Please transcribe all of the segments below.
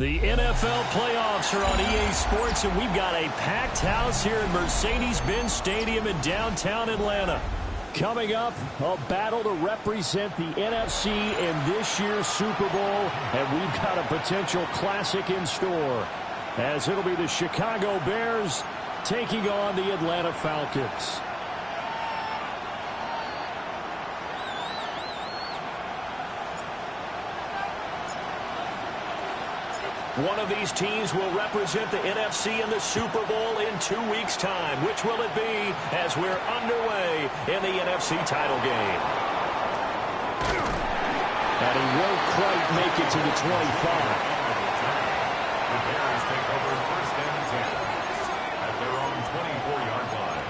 The NFL playoffs are on EA Sports, and we've got a packed house here at Mercedes-Benz Stadium in downtown Atlanta. Coming up, a battle to represent the NFC in this year's Super Bowl, and we've got a potential classic in store, as it'll be the Chicago Bears taking on the Atlanta Falcons. One of these teams will represent the NFC in the Super Bowl in 2 weeks' time. Which will it be as we're underway in the NFC title game? And he won't quite make it to the 25. The Bears take over first and 10 at their own 24-yard line.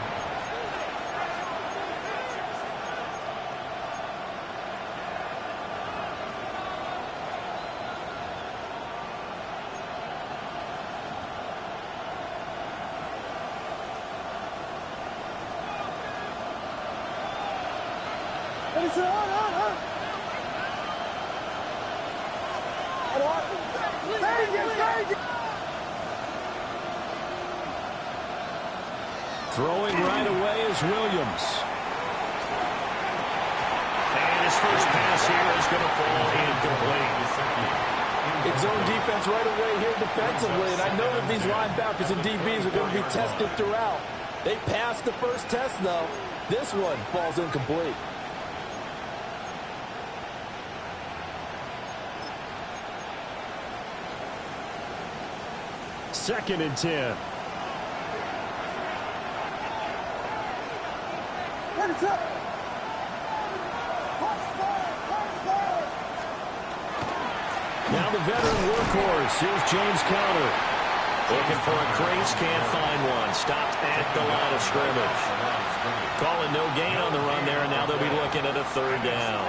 Throwing right away is Williams. And his first pass here is going to fall incomplete. It's zone defense right away here defensively, and I know that these linebackers and DBs are going to be tested throughout. They passed the first test, though. This one falls incomplete. Second and 10. Now the veteran workhorse. Here's James Conner. Looking for a crease, can't find one. Stopped at the line of scrimmage. Calling no gain on the run there, and now they'll be looking at a third down.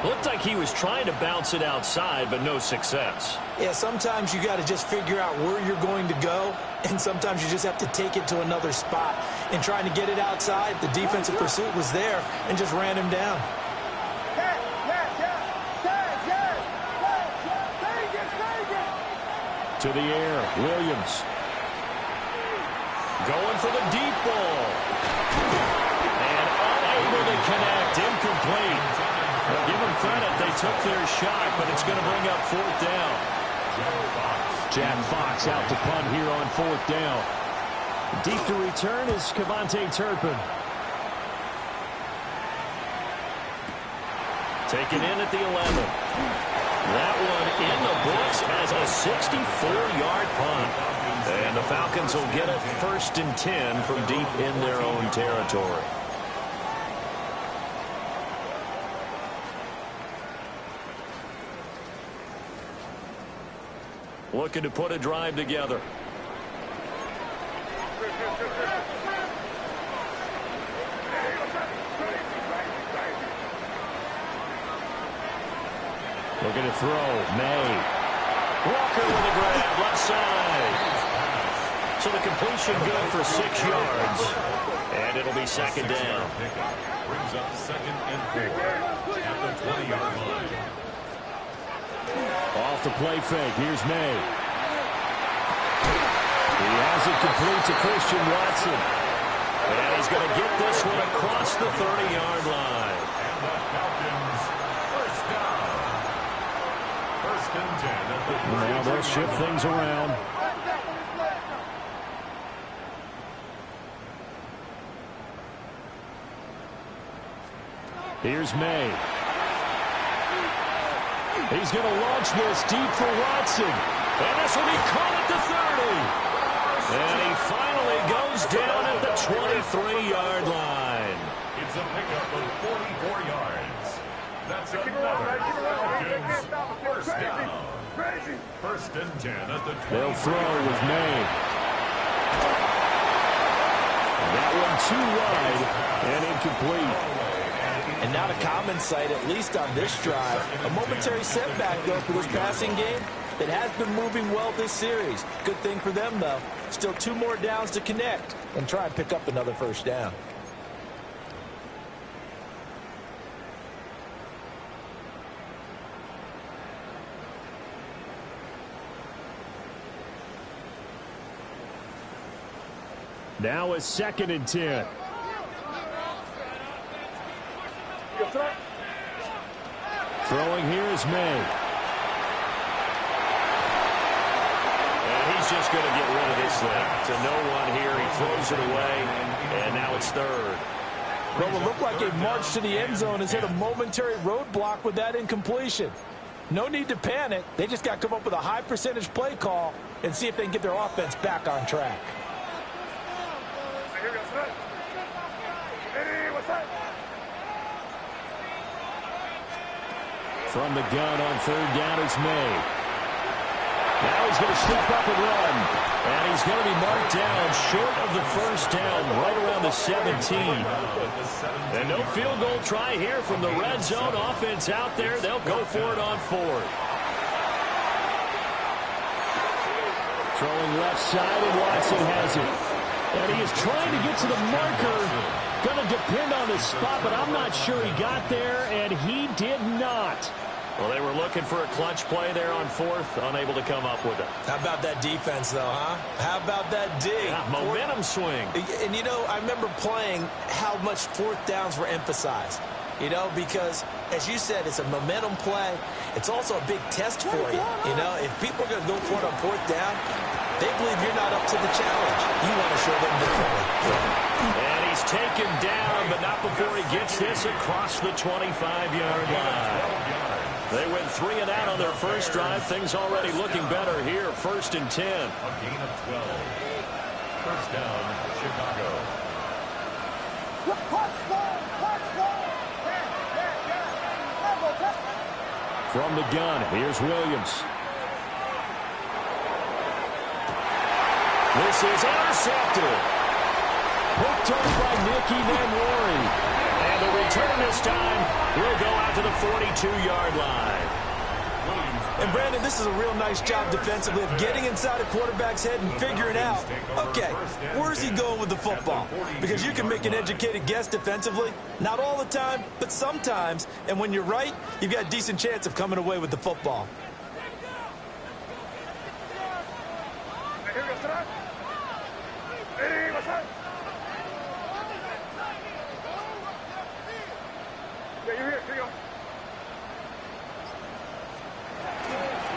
Looked like he was trying to bounce it outside, but no success. Yeah, sometimes you got to just figure out where you're going to go, and sometimes you just have to take it to another spot. And trying to get it outside, the defensive pursuit was there and just ran him down. To the air, Williams. Going for the deep ball. And unable to connect, incomplete. Well, give them credit, they took their shot, but it's going to bring up fourth down. Jack Fox out to punt here on fourth down. Deep to return is Kevontae Turpin. Taken in at the 11. That one in the books as a 64-yard punt. And the Falcons will get it first and 10 from deep in their own territory. Looking to put a drive together. Looking to throw. May. Walker with a grab. Left side. So the completion good for 6 yards. And it'll be second down. Brings up second and 4 at the 20-yard line. Off the play fake. Here's May. He has it complete to Christian Watson. And he's going to get this one across the 30-yard line. And the Falcons first down. First and 10 at the 30-yard line. Now they'll shift things around. Here's May. He's going to launch this deep for Watson. And this will be caught at the 30. And he finally goes down at the 23-yard line. It's a pickup of 44 yards. That's another Falcons first down. First and 10 at the 20. They'll throw with May. That one too wide and incomplete. And not a common sight, at least on this drive. A momentary setback, though, for this passing game. It has been moving well this series. Good thing for them, though. Still 2 more downs to connect and try and pick up another first down. Now a 2nd and 10. Throwing here is May. And he's just going to get rid of this thing. To no one here. He throws it away, and now it's 3rd. Well, it looked like a march to the end zone has hit a momentary roadblock with that incompletion. No need to panic. They just got to come up with a high percentage play call and see if they can get their offense back on track. From the gun on 3rd down is May. Now he's going to slip up and run. And he's going to be marked down short of the 1st down, right around the 17. And no field goal try here from the red zone. Offense out there. They'll go for it on 4th. Throwing left side, and Watson has it. And he is trying to get to the marker. Going to depend on the spot, but I'm not sure he got there, and he did not. Well, they were looking for a clutch play there on 4th, unable to come up with it. How about that defense, though, huh? How about that D? Yeah, momentum swing. And, you know, I remember playing how much 4th downs were emphasized. You know, because, as you said, it's a momentum play. It's also a big test for you. You know, if people are going to go for it on 4th down, they believe you're not up to the challenge. You want to show them differently. And he's taken down, but not before he gets this across the 25-yard line. They went 3 and out on their first drive. Things already looking better here. 1st and 10. A gain of 12. 1st down, Chicago. From the gun, here's Williams. This is intercepted. Picked up by Nicky Manwari. And the return this time will go out to the 42-yard line. And, Brandon, this is a real nice job defensively of getting inside a quarterback's head and figuring out, okay, where's he going with the football? Because you can make an educated guess defensively. Not all the time, but sometimes. And when you're right, you've got a decent chance of coming away with the football.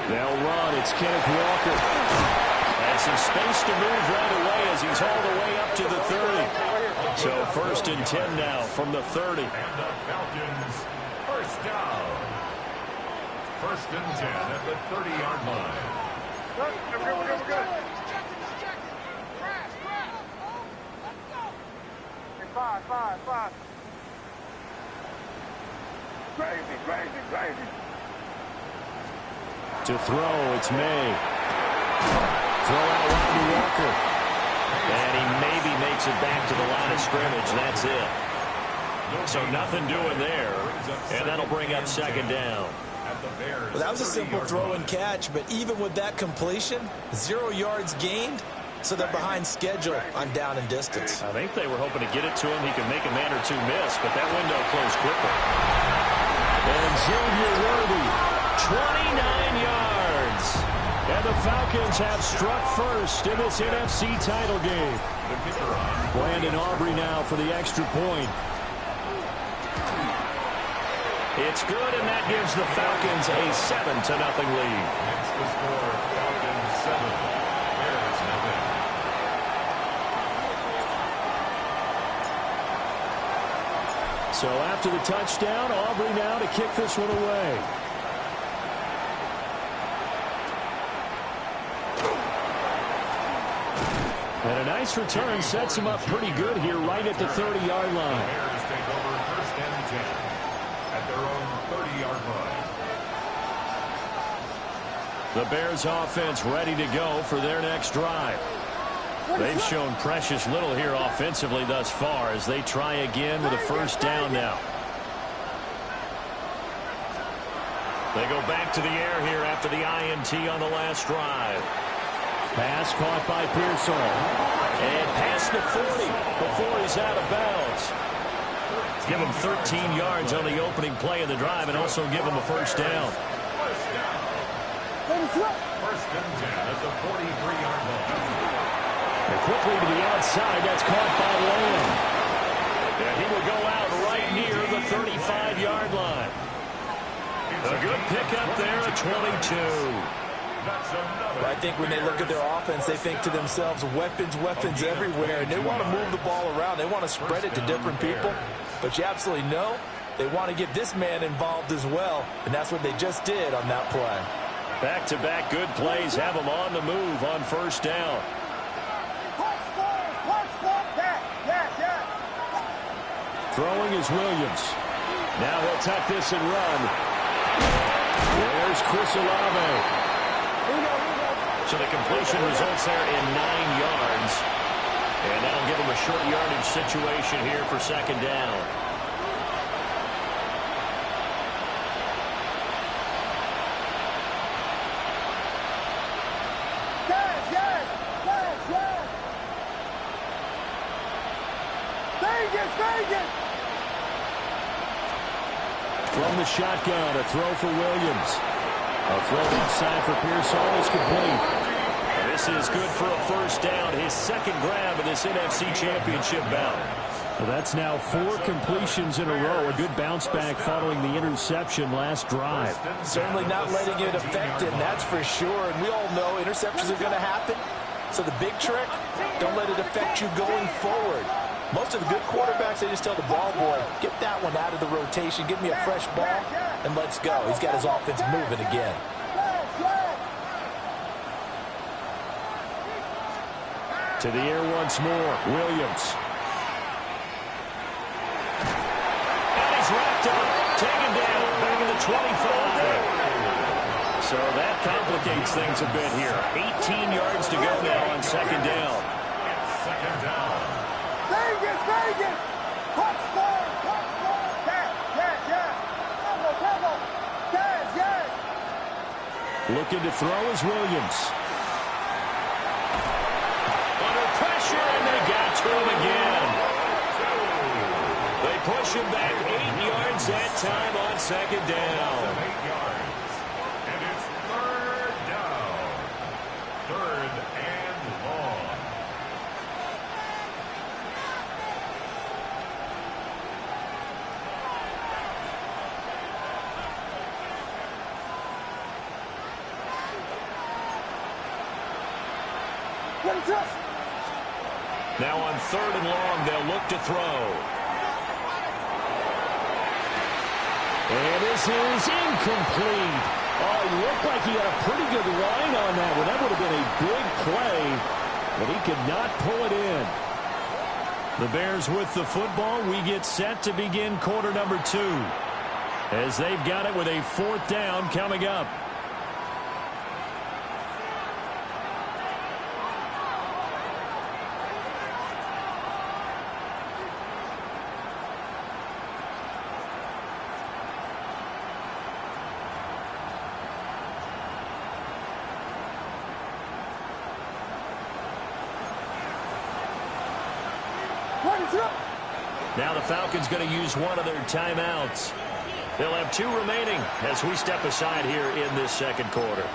They'll run. It's Kenneth Walker. And some space to move right away as he's all the way up to the 30. So 1st and 10 now from the 30. And the Falcons, 1st down. 1st and 10 at the 30-yard line. We're good. Five. Crazy. To throw, it's May. Throw out Rodney Walker. And he maybe makes it back to the line of scrimmage. That's it. So nothing doing there. And that'll bring up 2nd down. Well, that was a simple throw and catch, but even with that completion, 0 yards gained, so they're behind schedule on down and distance. I think they were hoping to get it to him. He could make a man or two miss, but that window closed quickly. And Xavier Worthy, 29 yards. And the Falcons have struck first in this NFC title game. Brandon Aubrey now for the extra point. It's good, and that gives the Falcons a 7-0 lead. That's the score. Falcons 7, Bears nothing. So after the touchdown, Aubrey now to kick this one away. And a nice return sets him up pretty good here right at the 30-yard line. Bears take over 1st and 10 at their own 30-yard line. The Bears offense ready to go for their next drive. They've shown precious little here offensively thus far as they try again with a 1st down now. They go back to the air here after the INT on the last drive. Pass caught by Pearsall. And past the 40 before he's out of bounds. Give him 13 yards on the opening play of the drive and also give him a 1st down. 1st and 10 at the 43-yard line. And quickly to the outside. That's caught by Lamb. And he will go out right near the 35-yard line. A good pickup there at 22. I think when they look at their offense, they think to themselves, weapons, weapons everywhere. And they want to move the ball around. They want to spread it to different people. But you absolutely know they want to get this man involved as well. And that's what they just did on that play. Back-to-back good plays have them on the move on first down. Throwing is Williams. Now he'll tuck this and run. There's Chris Olave. So the completion results there in 9 yards. And that'll give them a short yardage situation here for second down. From the shotgun, a throw for Williams. A throw inside for Pearsall is complete. This is good for a first down. His second grab of this NFC Championship bout. Well, that's now 4 completions in a row. A good bounce back following the interception last drive. Certainly not letting it affect him, that's for sure. And we all know interceptions are going to happen. So the big trick, don't let it affect you going forward. Most of the good quarterbacks, they just tell the ball boy, get that one out of the rotation, give me a fresh ball, and let's go. He's got his offense moving again. To the air once more, Williams. And he's wrapped up, taken down, back in the 25. So that complicates things a bit here. 18 yards to go now on second down. Second down. Vegas! Touchdown! Looking to throw is Williams. Under pressure, and they got to him again. They push him back 8 yards that time on second down. 8 yards. And it's third down. Third and long. Now on third and long, they'll look to throw. And this is incomplete. Oh, he looked like he had a pretty good line on that one. That would have been a big play, but he could not pull it in. The Bears with the football. We get set to begin quarter number 2, as they've got it with a 4th down coming up. Now the Falcons going to use one of their timeouts. They'll have 2 remaining as we step aside here in this second quarter.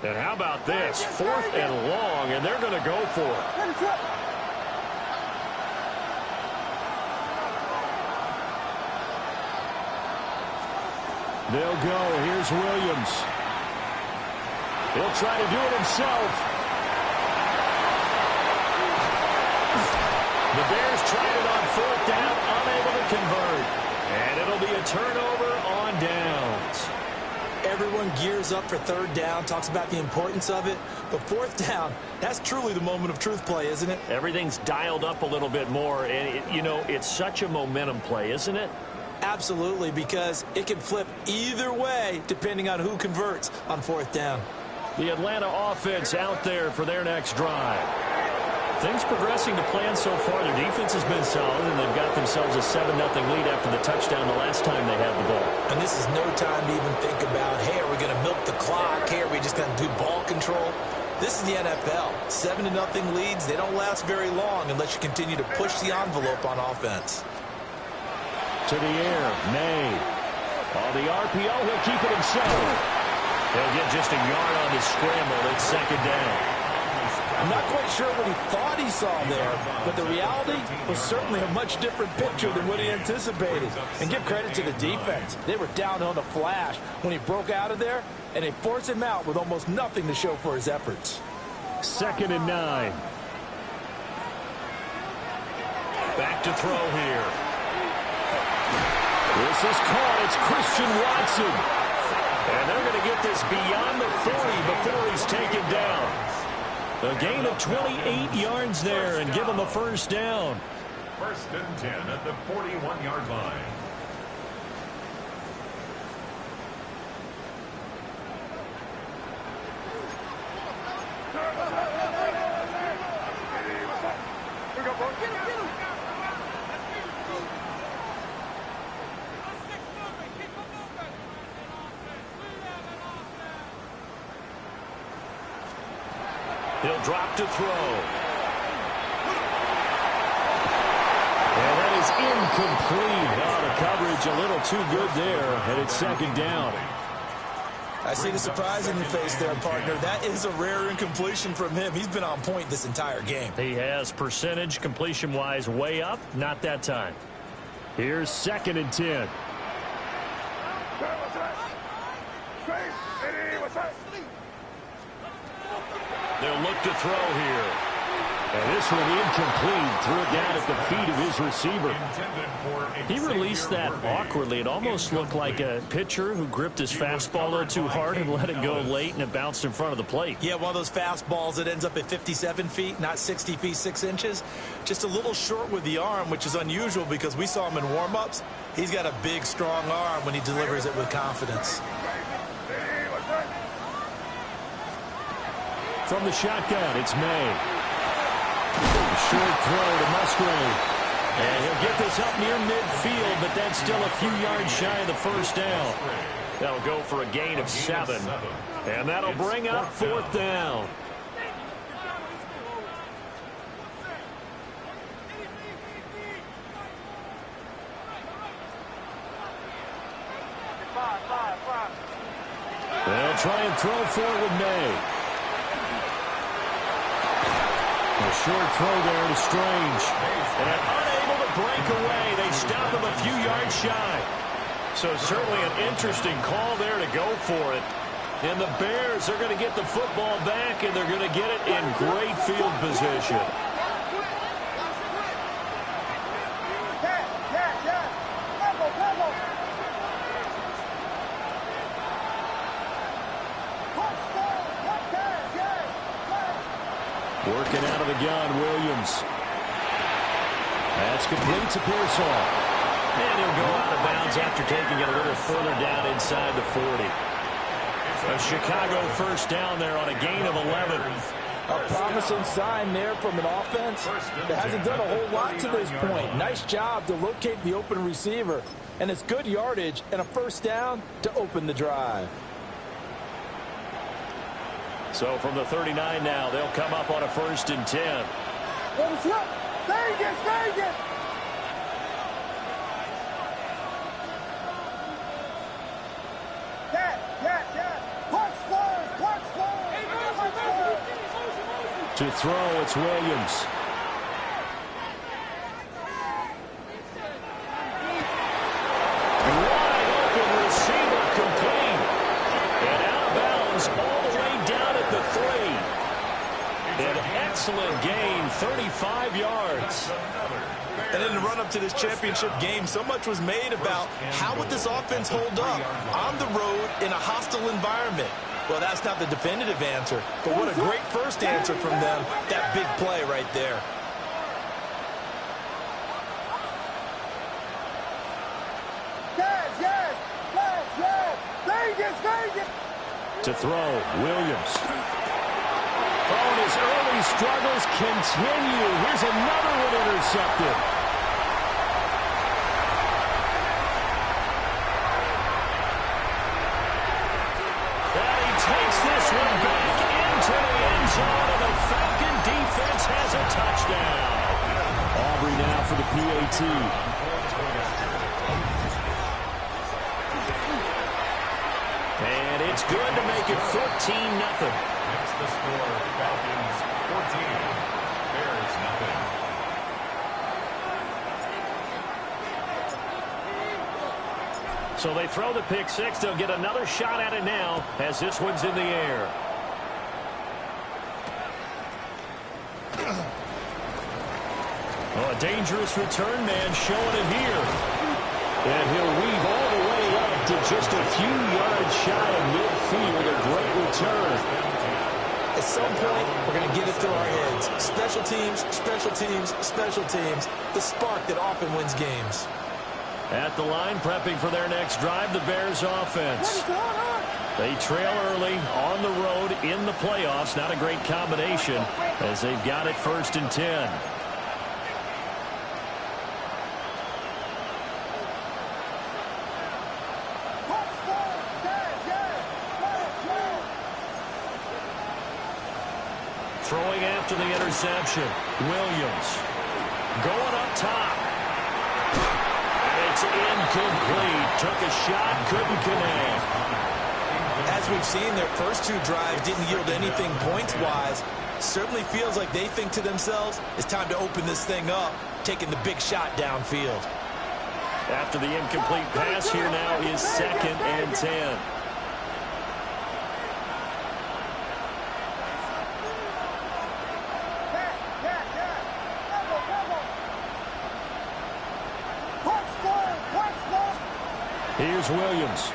And how about this? 4th and long, and they're going to go for it. They'll go. Here's Williams. He'll try to do it himself. The Bears tried it on 4th down, unable to convert. And it'll be a turnover on downs. Everyone gears up for 3rd down, talks about the importance of it. But 4th down, that's truly the moment of truth play, isn't it? Everything's dialed up a little bit more. And, it's such a momentum play, isn't it? Absolutely, because it can flip either way depending on who converts on 4th down. The Atlanta offense out there for their next drive. Things progressing to plan so far. Their defense has been solid, and they've got themselves a 7-0 lead after the touchdown the last time they had the ball. And this is no time to even think about, hey, are we going to milk the clock? Hey, are we just going to do ball control? This is the NFL. 7-0 leads, they don't last very long unless you continue to push the envelope on offense. To the air, May. On the RPO, he'll keep it himself. He'll get just a yard on the scramble. It's second down. I'm not quite sure what he thought he saw there, but the reality was certainly a much different picture than what he anticipated. And give credit to the defense. They were down on the flash when he broke out of there, and they forced him out with almost nothing to show for his efforts. 2nd and 9. Back to throw here. This is caught. It's Christian Watson. And they're going to get this beyond the 40 before he's taken down. A gain of 28 yards there and give him a first down. 1st and 10 at the 41-yard line. He'll drop to throw. And that is incomplete. Oh, the coverage a little too good there, and it's 2nd down. I see the surprise in your face there, partner. That is a rare incompletion from him. He's been on point this entire game. He has percentage completion-wise way up. Not that time. Here's 2nd and 10. They'll look to throw here. And this one incomplete. Threw it down at the feet of his receiver. He released that awkwardly. It almost looked like a pitcher who gripped his fastball a little too hard and let it go late, and it bounced in front of the plate. Yeah, one of those fastballs that ends up at 57 feet, not 60 feet, 6 inches. Just a little short with the arm, which is unusual because we saw him in warm-ups. He's got a big, strong arm when he delivers it with confidence. From the shotgun, it's May. Short throw to Musgrave. And he'll get this up near midfield, but that's still a few yards shy of the first down. That'll go for a gain of 7. And that'll bring up 4th down. They'll try and throw forward May. A short throw there to Strange. And unable to break away. They stop him a few yards shy. So certainly an interesting call there to go for it. And the Bears are going to get the football back, and they're going to get it in great field position. Working out of the gun, Williams. That's complete to Pearsall. And he'll go out of bounds after taking it a little further down inside the 40. A Chicago first down there on a gain of 11. A promising sign there from an offense that hasn't done a whole lot to this point. Nice job to locate the open receiver. And it's good yardage and a first down to open the drive. So from the 39 now, they'll come up on a 1st and 10. Vegas, Vegas! To throw, it's Williams. Wide open receiver complete. And out of bounds all the way down at the 3. An excellent gain, 35 yards. And in the run-up to this championship game, so much was made about how would this offense hold up on the road in a hostile environment. Well, that's not the definitive answer, but what a great first answer from them, that big play right there. Yes! Vegas, Vegas! To throw, Williams. Oh, and his early struggles continue. Here's another one intercepted. And he takes this one back into the end touchdown. Aubrey now for the PAT. And it's good to make it 14-0. Makes the score Falcons 14, Bears nothing. So they throw the pick six. They'll get another shot at it now as this one's in the air. Oh, a dangerous return man showing it here. And he'll weave all the way up to just a few yards shy of midfield. A great return. At some point, we're going to get it through our heads. Special teams, special teams, special teams. The spark that often wins games. At the line, prepping for their next drive, the Bears offense. They trail early on the road in the playoffs. Not a great combination as they've got it 1st and 10. Throwing after the interception. Williams going up top. It's incomplete. Took a shot, couldn't connect. As we've seen, their first two drives didn't yield anything points-wise. Certainly feels like they think to themselves, it's time to open this thing up, taking the big shot downfield. After the incomplete pass, here now is 2nd and 10. Here's Williams.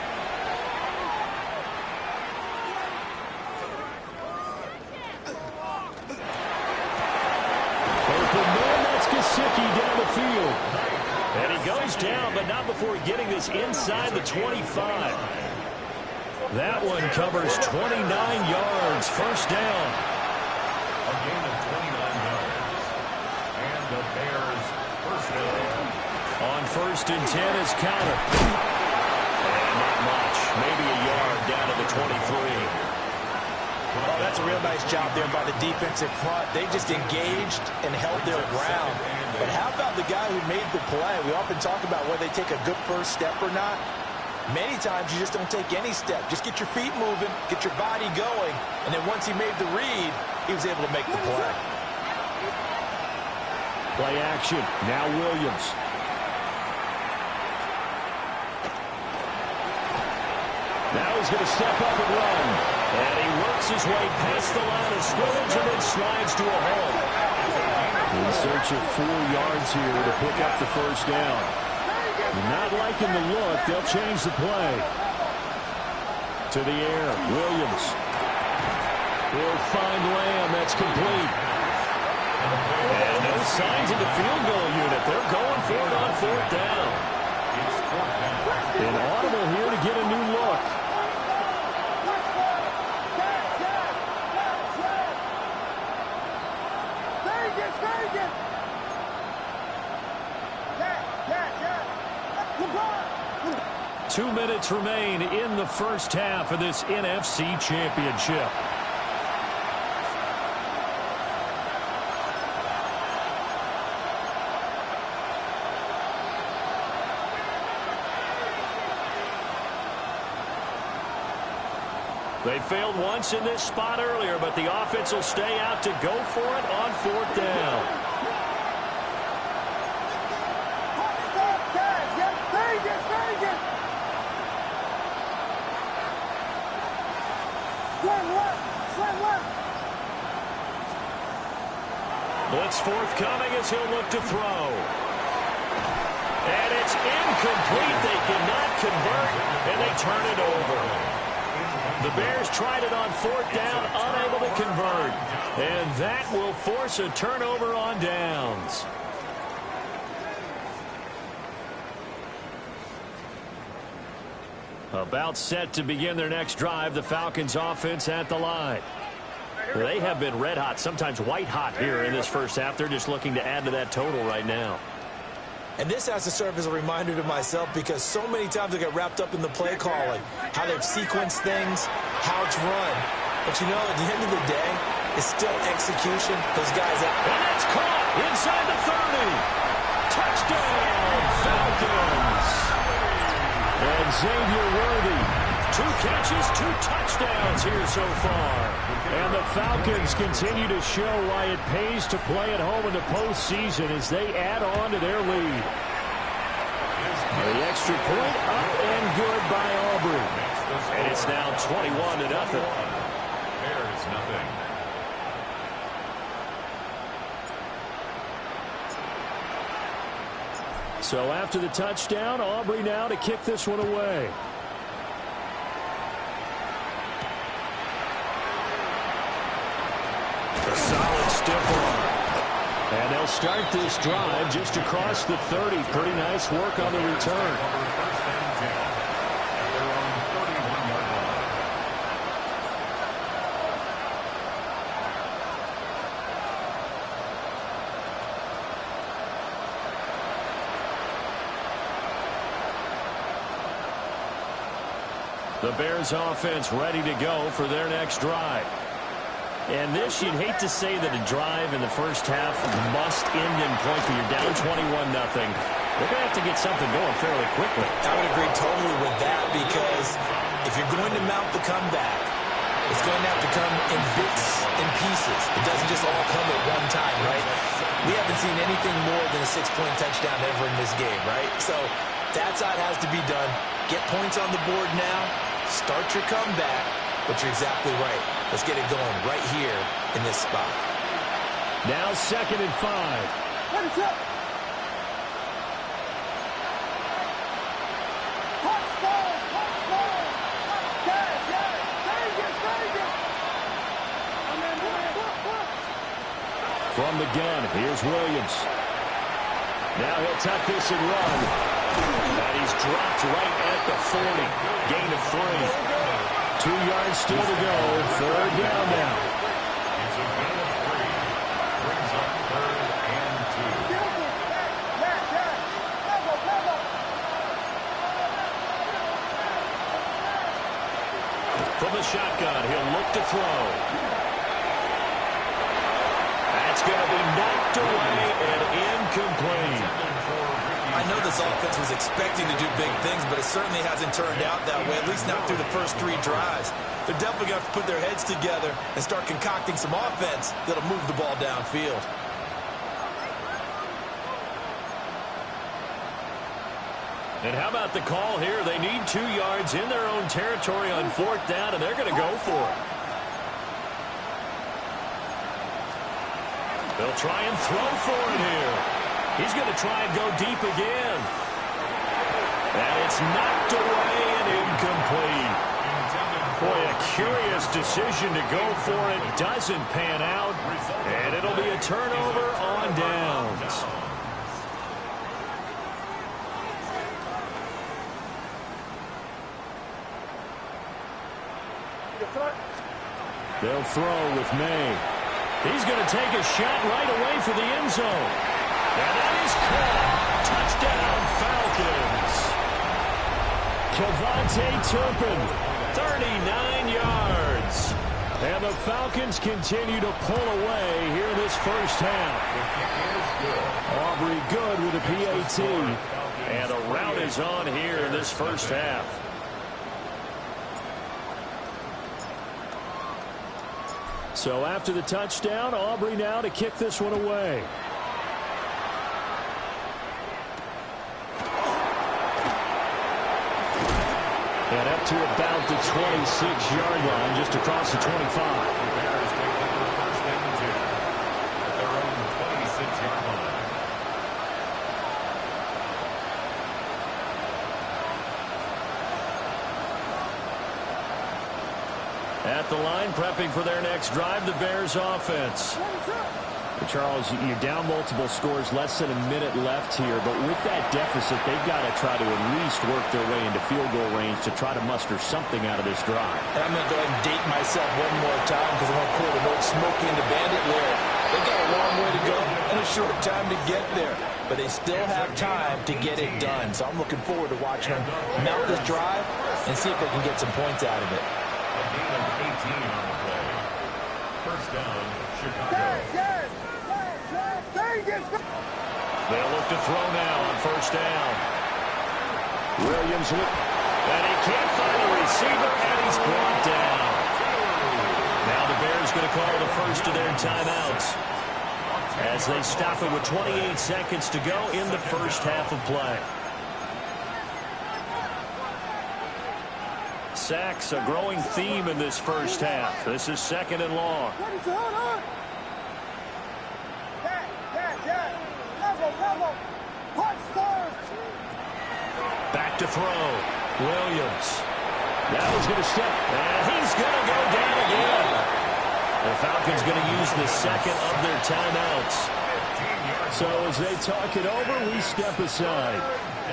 Open man, that's Gesicki down the field. And he goes down, but not before getting this inside the 25. That one covers 29 yards. 1st down. A gain of 29 yards. And the Bears 1st down. On 1st and 10 is counter. Not much. Maybe a yard down to the 23. Oh, that's a real nice job there by the defensive front. They just engaged and held their ground. But how about the guy who made the play? We often talk about whether they take a good first step or not. Many times you just don't take any step. Just get your feet moving, get your body going, and then once he made the read, he was able to make the play. Play action. Now Williams. Now he's going to step up and run. And he works his way past the line of scrimmage and then slides to a hole. In search of 4 yards here to pick up the 1st down. Not liking the look. They'll change the play. To the air. Williams. He'll find Lamb. That's complete. And no signs of the field goal unit. They're going for it on 4th down. Inaudible here to get a new look. Vegas! 2 minutes remain in the 1st half of this NFC Championship. They failed once in this spot earlier, but the offense will stay out to go for it on 4th down. Blitz forthcoming as he'll look to throw. And it's incomplete. They cannot convert, and they turn it over. The Bears tried it on 4th down, unable to convert. And that will force a turnover on downs. About set to begin their next drive, the Falcons offense at the line. They have been red hot, sometimes white hot here in this 1st half. They're just looking to add to that total right now. And this has to serve as a reminder to myself because so many times I get wrapped up in the play calling, how they've sequenced things, how it's run. But you know, at the end of the day, It's still execution. Those guys out. And it's caught inside the 30. Touchdown, Falcons. And Xavier Worthy, 2 catches, 2 touchdowns here so far. And the Falcons continue to show why it pays to play at home in the postseason as they add on to their lead. The extra point up and good by Aubrey. And it's now 21-0. Bears nothing. So after the touchdown, Aubrey now to kick this one away. A solid stiff arm. And they'll start this drive just across the 30. Pretty nice work on the return. First and 10 at their own 31-yard line. The Bears offense ready to go for their next drive. And this, you'd hate to say that a drive in the first half must end in points, but you're down 21-0. They're going to have to get something going fairly quickly. I would agree totally with that, because if you're going to mount the comeback, it's going to have to come in bits and pieces. It doesn't just all come at one time, right? We haven't seen anything more than a 6-point touchdown ever in this game, right? So that's how it has to be done. Get points on the board now. Start your comeback. But you're exactly right. Let's get it going right here in this spot. Now 2nd and 5. From the gun, here's Williams. Now he'll tuck this and run. And he's dropped right at the 40. Gain of 3. 2 yards still to go. 3rd down now. It's a gain of 3. Brings up 3rd and 2. From the shotgun, he'll look to throw. That's going to be knocked away and incomplete. I know this offense was expecting to do big things, but it certainly hasn't turned out that way, at least not through the first 3 drives. They're definitely going to have to put their heads together and start concocting some offense that'll move the ball downfield. And how about the call here? They need 2 yards in their own territory on 4th down, and they're going to go for it. They'll try and throw for it here. He's going to try and go deep again. And it's knocked away and incomplete. Boy, a curious decision to go for it. Doesn't pan out. And it'll be a turnover on downs. They'll throw with May. He's going to take a shot right away for the end zone. And that is caught. Touchdown, Falcons. Kevontae Turpin, 39 yards. And the Falcons continue to pull away here in this first half. Aubrey good with a PAT. And a rout is on here in this first half. So after the touchdown, Aubrey now to kick this one away. And up to about the 26-yard line, just across the 25. The Bears take over 1st and 2 at their own 26-yard line. At the line, prepping for their next drive, the Bears offense. Charles, you're down multiple scores, less than a minute left here, but with that deficit, they've got to try to at least work their way into field goal range to try to muster something out of this drive. And I'm going to go ahead and date myself one more time because I want to pull the old Smokey and the Bandit lyric. They've got a long way to go and a short time to get there, but they still have time to get it done. So I'm looking forward to watching them mount this drive and see if they can get some points out of it. A gain of 18 on the play. 1st down They'll look to throw now on first down. Williams with, and he can't find the receiver, and he's brought down. Now the Bears going to call the first of their timeouts as they stop it with 28 seconds to go in the first half of play. Sacks, a growing theme in this first half. This is second and long. Back to throw. Williams. Now he's going to step. And he's going to go down again. The Falcons going to use the second of their timeouts. So as they talk it over, we step aside.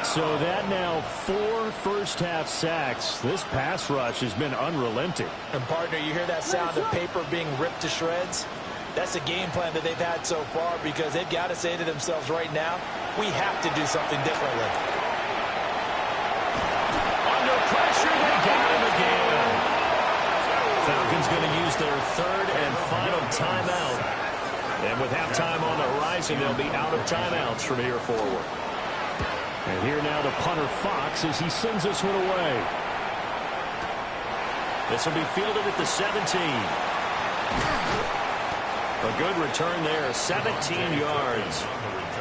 So that now 4 first-half sacks. This pass rush has been unrelenting. And, partner, you hear that sound of paper being ripped to shreds? That's the game plan that they've had so far because they've got to say to themselves right now, we have to do something differently. Under pressure, they got him again. Falcons going to use their third and final timeout. And with halftime on the horizon, they'll be out of timeouts from here forward. And here now the punter Fox as he sends this one away. This will be fielded at the 17. A good return there, 17 yards.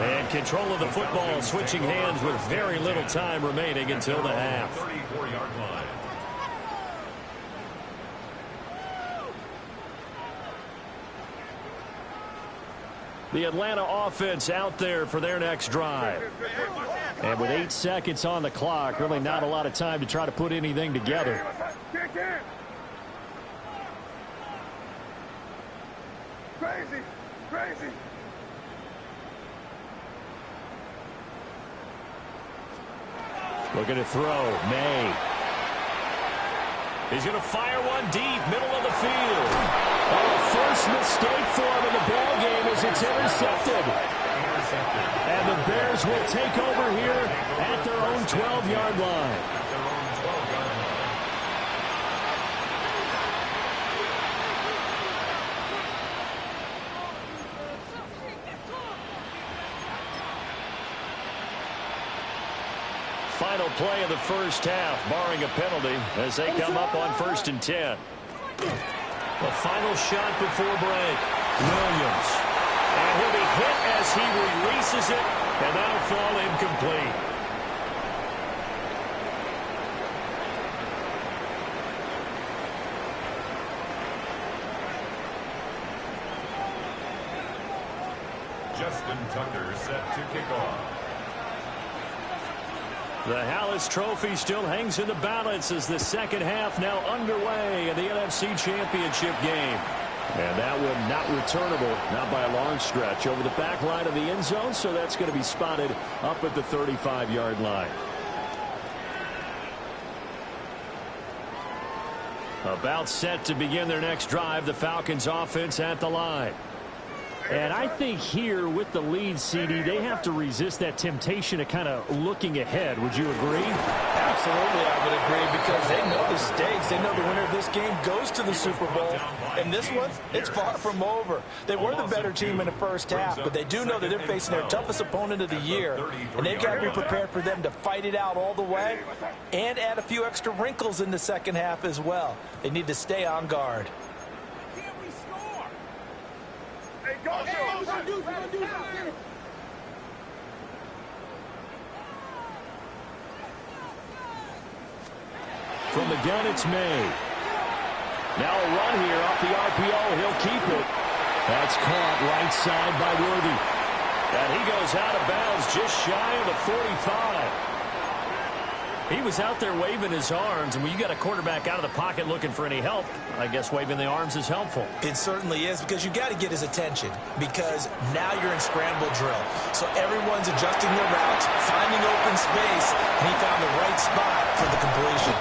And control of the football switching hands with very little time remaining until the half. 34-yard line. The Atlanta offense out there for their next drive. And with 8 seconds on the clock, really not a lot of time to try to put anything together. Crazy, crazy. Looking to throw. May. He's going to fire one deep, middle of the field. Oh, first mistake for him in the ball game as it's intercepted. And the Bears will take over here at their own 12-yard line. Final play of the first half, barring a penalty, as they come up on 1st and 10. The final shot before break. Williams. And he'll be hit as he releases it, and that'll fall incomplete. Justin Tucker set to kick off. The Hallis Trophy still hangs in the balance as the second half now underway in the NFC Championship game. And that one not returnable, not by a long stretch, over the back line of the end zone, so that's going to be spotted up at the 35-yard line. About set to begin their next drive, the Falcons offense at the line. And I think here with the lead, CD, they have to resist that temptation of kind of looking ahead. Would you agree? Absolutely, I would agree, because they know the stakes. They know the winner of this game goes to the Super Bowl. And this one, it's far from over. They were the better team in the first half, but they do know that they're facing their toughest opponent of the year. And they've got to be prepared for them to fight it out all the way and add a few extra wrinkles in the second half as well. They need to stay on guard. From the gun, it's May. Now a run here off the RPO. He'll keep it. That's caught right side by Worthy. And he goes out of bounds just shy of the 45. He was out there waving his arms, and when you got a quarterback out of the pocket looking for any help, I guess waving the arms is helpful. It certainly is, because you got to get his attention, because now you're in scramble drill. So everyone's adjusting their routes, finding open space, and he found the right spot for the completion.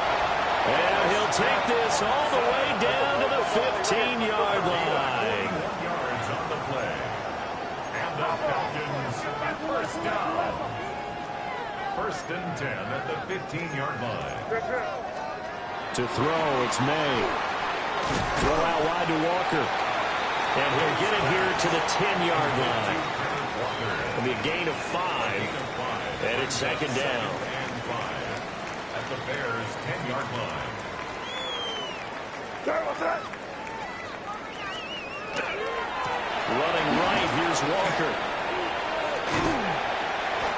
And he'll take this all the way down to the 15-yard line. 1 yards on the play. And the Falcons at first down. 1st and 10 at the 15-yard line. To throw, it's May. Throw out wide to Walker. And he'll get it here to the 10-yard line. It'll be a gain of 5. And it's second down. At the Bears' 10-yard line. Sorry, what's that? Running right, here's Walker.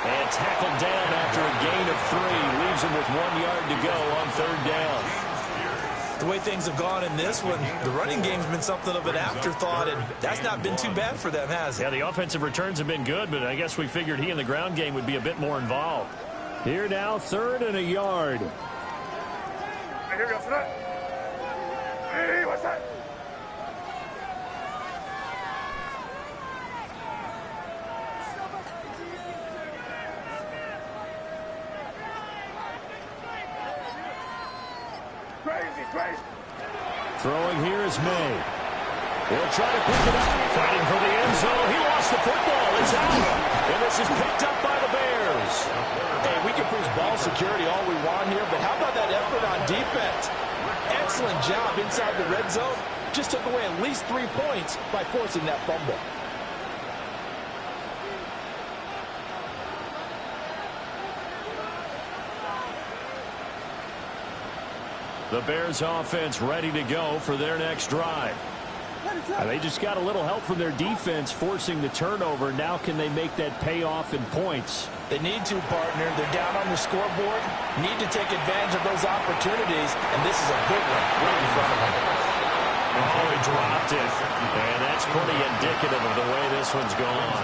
And tackled down after a gain of 3. Leaves him with 1 yard to go on third down. The way things have gone in this one, the running game's been something of an afterthought, and that's not been too bad for them, has it? Yeah, the offensive returns have been good, but I guess we figured he in the ground game would be a bit more involved. Here now, 3rd and a yard. Hey, here we go, what's that? Hey, what's that? Crazy. Throwing here is May. He'll try to pick it up. Fighting for the end zone. He lost the football. It's out. And this is picked up by the Bears. Hey, we can preach ball security all we want here, but how about that effort on defense? Excellent job inside the red zone. Just took away at least 3 points by forcing that fumble. The Bears offense ready to go for their next drive. And they just got a little help from their defense forcing the turnover. Now can they make that pay off in points? They need to, partner. They're down on the scoreboard. Need to take advantage of those opportunities, and this is a good one right in front of them. Oh, he dropped it. And that's pretty indicative of the way this one's gone.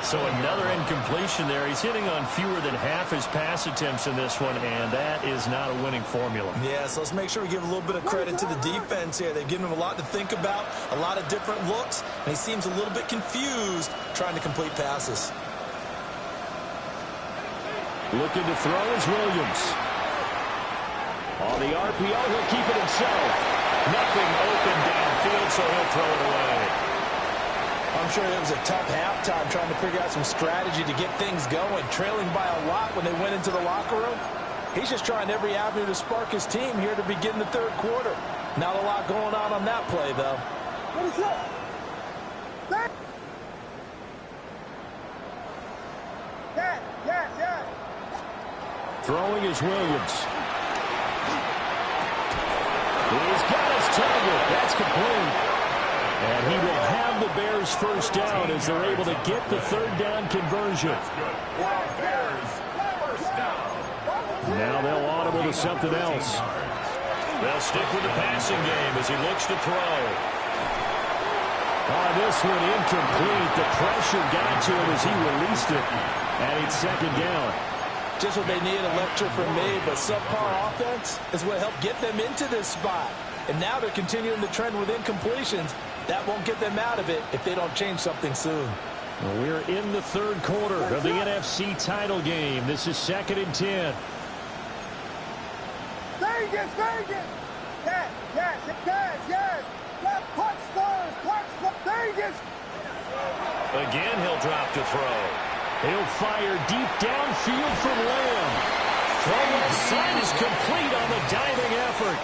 So another incompletion there. He's hitting on fewer than half his pass attempts in this one, and that is not a winning formula. Yeah, so let's make sure we give a little bit of credit to the defense here. They've given him a lot to think about, a lot of different looks, and he seems a little bit confused trying to complete passes. Looking to throw is Williams. On the RPO, he'll keep it himself. Nothing open downfield, so he'll throw it away. I'm sure it was a tough halftime trying to figure out some strategy to get things going, trailing by a lot when they went into the locker room. He's just trying every avenue to spark his team here to begin the third quarter. Not a lot going on that play, though. What is that? Yes. Throwing is Williams. He's got his target. That's complete. And he will have the Bears first down as they're able to get the third down conversion. Now they'll audible to something else. They'll stick with the passing game as he looks to throw. Oh, this one incomplete. The pressure got to him as he released it. And it's second down. Just what they need, a lecture from me, but subpar offense is what helped get them into this spot. And now they're continuing the trend with incompletions. That won't get them out of it if they don't change something soon. Well, we're in the third quarter of the NFC title game. This is 2nd and 10. Vegas. Yes. Punch Vegas. Again, he'll drop to throw. He'll fire deep downfield from Lamb. Throw left side is complete on the diving effort.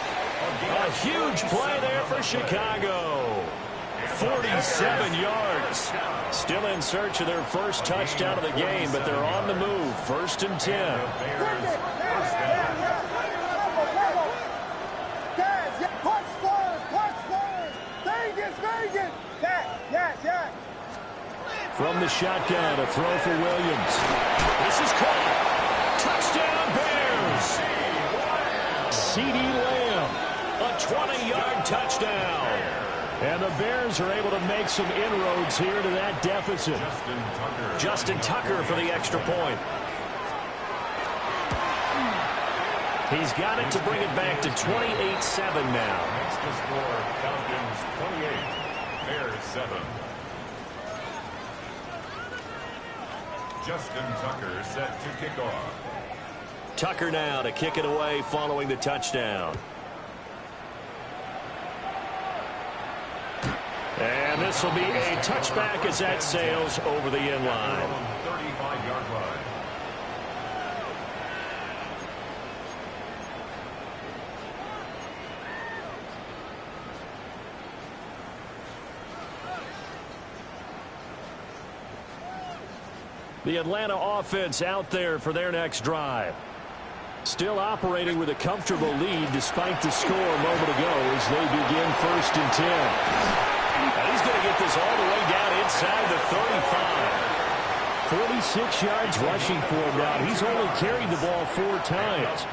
A huge play there for Chicago. 47 yards. Still in search of their first touchdown of the game, but they're on the move. 1st and 10. Vegas. Yes. From the shotgun, a throw for Williams. This is caught. Touchdown, Bears. CeeDee Lamb, a 20-yard touchdown. And the Bears are able to make some inroads here to that deficit. Justin Tucker for the extra point. He's got it to bring it back to 28-7 now. Makes the score Falcons 28, Bears 7. Justin Tucker set to kick off. Tucker now to kick it away following the touchdown. And this will be a touchback as that sails over the end line. 35-yard line. The Atlanta offense out there for their next drive. Still operating with a comfortable lead despite the score a moment ago as they begin 1st and 10. And he's going to get this all the way down inside the 35. 46 yards rushing for him now. He's only carried the ball 4 times.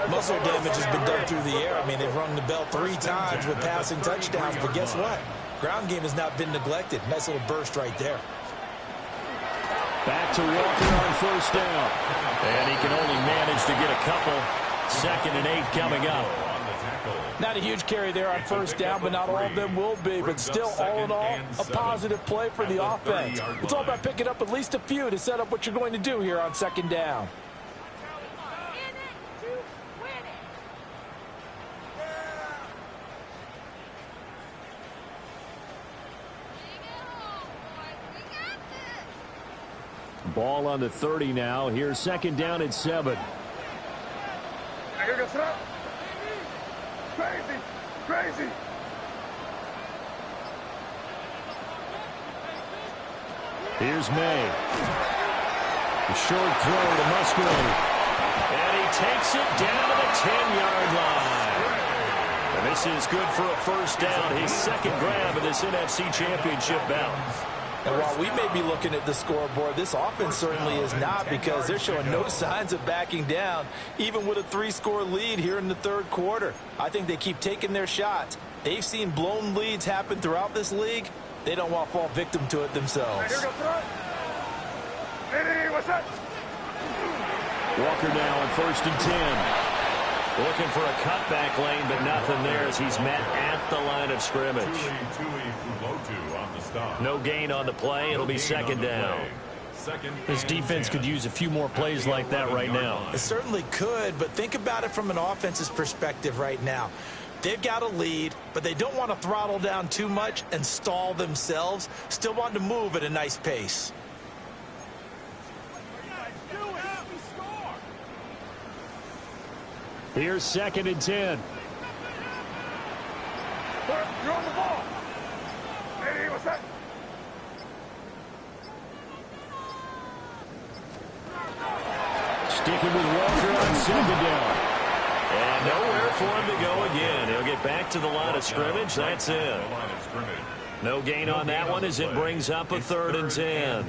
Most of their damage has been done through the air. I mean, they've rung the bell 3 times with passing touchdowns. But guess what? Ground game has not been neglected. Nice little burst right there. Back to Walker on 1st down. And he can only manage to get a couple. 2nd and 8 coming up. Not a huge carry there on 1st down, but not all of them will be. But still, all in all, a positive play for the offense. It's all about picking up at least a few to set up what you're going to do here on 2nd down. Ball on the 30 now. Here's 2nd down and 7. Crazy. Here's May. The short throw to Musgrave. And he takes it down to the 10-yard line. And this is good for a 1st down. His 2nd grab of this NFC Championship bout. And while we may be looking at the scoreboard, this offense certainly is not, because they're showing no signs of backing down, even with a 3-score lead here in the 3rd quarter. I think they keep taking their shots. They've seen blown leads happen throughout this league. They don't want to fall victim to it themselves. Walker now on 1st and 10. Looking for a cutback lane, but nothing there as he's met at the line of scrimmage. No gain on the play. It'll be 2nd down. This defense could use a few more plays like that right now. It certainly could, but think about it from an offense's perspective right now. They've got a lead, but they don't want to throttle down too much and stall themselves. Still want to move at a nice pace. Here's 2nd and 10. You're on the ball. Hey, what's that? Sticking with Walker on 2nd down. And nowhere for him to go again. He'll get back to the line of scrimmage. That's it. No gain on that one as it brings up a 3rd and 10.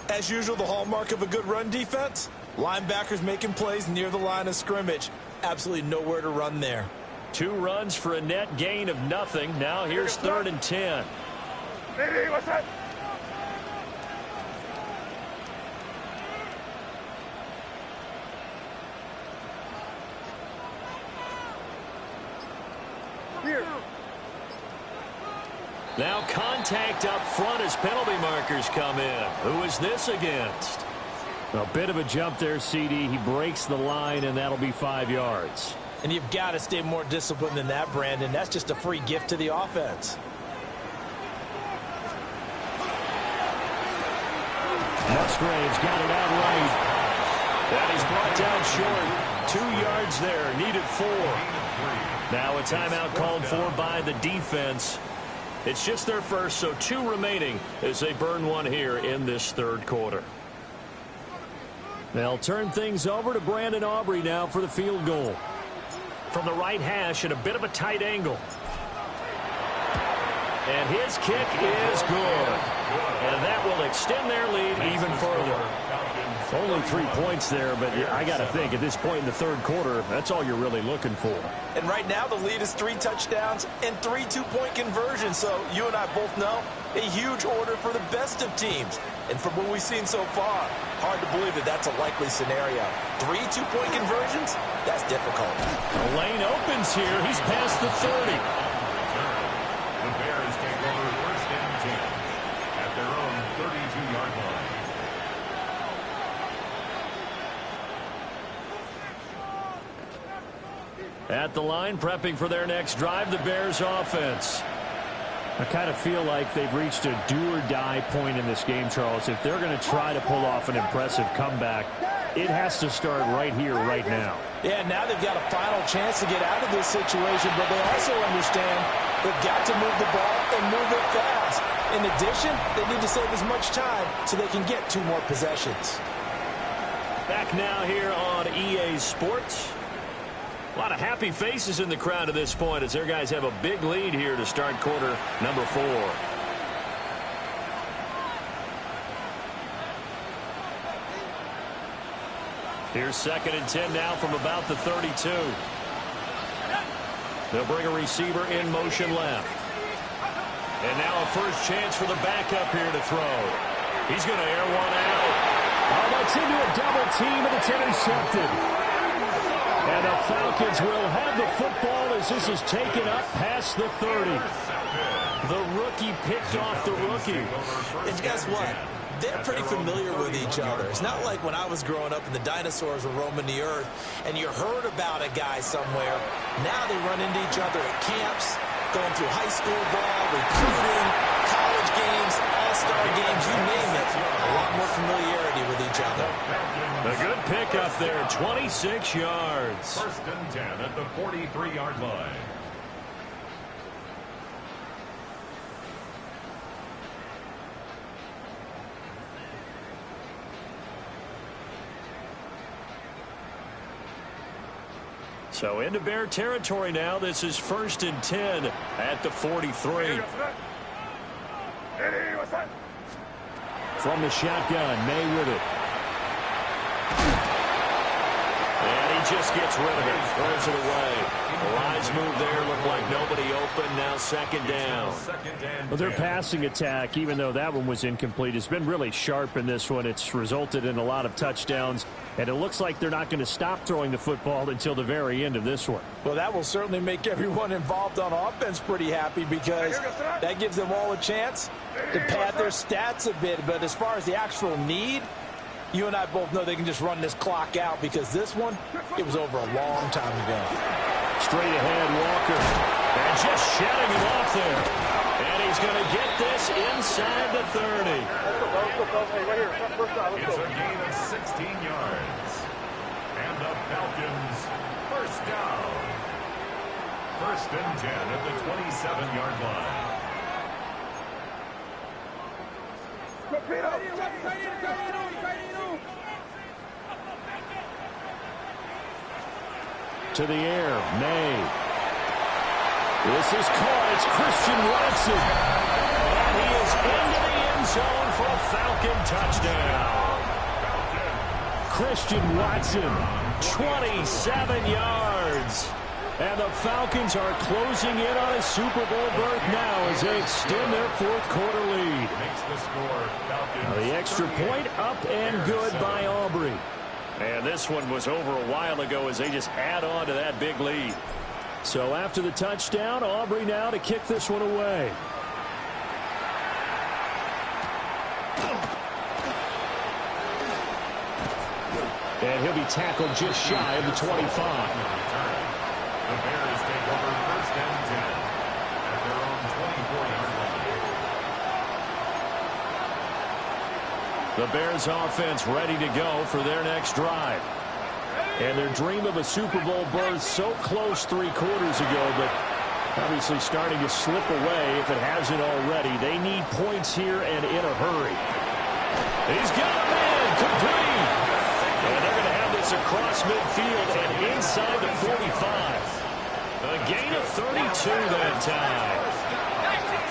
As usual, the hallmark of a good run defense, linebackers making plays near the line of scrimmage. Absolutely nowhere to run there. 2 runs for a net gain of nothing. Now here's 3rd and 10. Hey, what's that? Here. Now contact up front as penalty markers come in. Who is this against? A bit of a jump there, CD. He breaks the line, and that'll be 5 yards. And you've got to stay more disciplined than that, Brandon. That's just a free gift to the offense. Musgrave's got it out right. And he's brought down short. 2 yards there. Needed 4. Now a timeout called for by the defense. It's just their first, so 2 remaining as they burn 1 here in this 3rd quarter. They'll turn things over to Brandon Aubrey now for the field goal. From the right hash at a bit of a tight angle. And his kick is good. And that will extend their lead even further. Only 3 points there, but I got to think at this point in the 3rd quarter, that's all you're really looking for. And right now the lead is 3 touchdowns and 3 2-point conversions. So you and I both know a huge order for the best of teams. And from what we've seen so far, hard to believe that that's a likely scenario. 3 2-point conversions? That's difficult. The lane opens here. He's past the 30. The Bears take over 1st and 10 at their own 32-yard line. At the line, prepping for their next drive, the Bears offense. I kind of feel like they've reached a do-or-die point in this game, Charles. If they're going to try to pull off an impressive comeback, it has to start right here, right now. Yeah, now they've got a final chance to get out of this situation, but they also understand They've got to move the ball and move it fast. In addition, they need to save as much time so they can get 2 more possessions. Back now here on EA Sports. A lot of happy faces in the crowd at this point as their guys have a big lead here to start quarter number 4. Here's 2nd and 10 now from about the 32. They'll bring a receiver in motion left. And now a first chance for the backup here to throw. He's going to air one out. Oh, that's into a double team, and it's intercepted. And the Falcons will have the football as this is taken up past the 30. The rookie picked off the rookie. And guess what? They're pretty familiar with each other. It's not like when I was growing up and the dinosaurs were roaming the earth and you heard about a guy somewhere. Now they run into each other at camps, going through high school ball, recruiting, college games, all-star games, you name it. A lot more familiarity with each other. A good pickup there, 26 yards. 1st and 10 at the 43-yard line. So into Bear territory now. This is 1st and 10 at the 43. From the shotgun, May with it. And he just gets rid of it, throws it away. Wise move there, looked like nobody open, now 2nd down. Well, their passing attack, even though that one was incomplete, has been really sharp in this one. It's resulted in a lot of touchdowns, and it looks like they're not going to stop throwing the football until the very end of this one. Well, that will certainly make everyone involved on offense pretty happy because that gives them all a chance to pad their stats a bit. But as far as the actual need, you and I both know they can just run this clock out because this one, it was over a long time ago. Straight ahead, Walker. And just shutting him off there. And he's going to get this inside the 30. It's a gain of 16 yards. And the Falcons, 1st down. 1st and 10 at the 27-yard line. To the air, May. This is caught. It's Christian Watson. And he is into the end zone for a Falcon touchdown. Christian Watson, 27 yards. And the Falcons are closing in on a Super Bowl berth now as they extend their 4th quarter lead. Makes the score, Falcons. The extra point up and good by Aubrey. And this one was over a while ago as they just add on to that big lead. So after the touchdown, Aubrey now to kick this one away. And he'll be tackled just shy of the 25. The Bears take over 1st and 10 at their own 24-yard line. The Bears offense ready to go for their next drive. And their dream of a Super Bowl berth so close 3 quarters ago, but obviously starting to slip away if it hasn't already. They need points here and in a hurry. He's got him in, complete. And they're going to have this across midfield and inside the 45. A gain of 32 that time.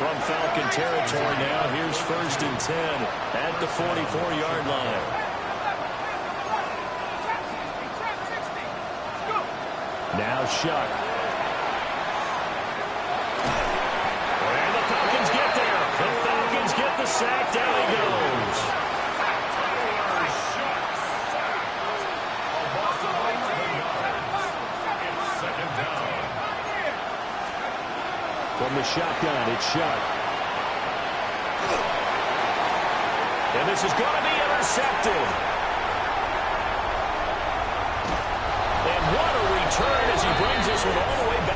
From Falcon territory now, here's 1st and 10 at the 44-yard line. Now Shuck. And the Falcons get there. The Falcons get the sack. Down he goes. From the shotgun, it's Shuck. And this is going to be intercepted. And what a return as he brings this one all the way back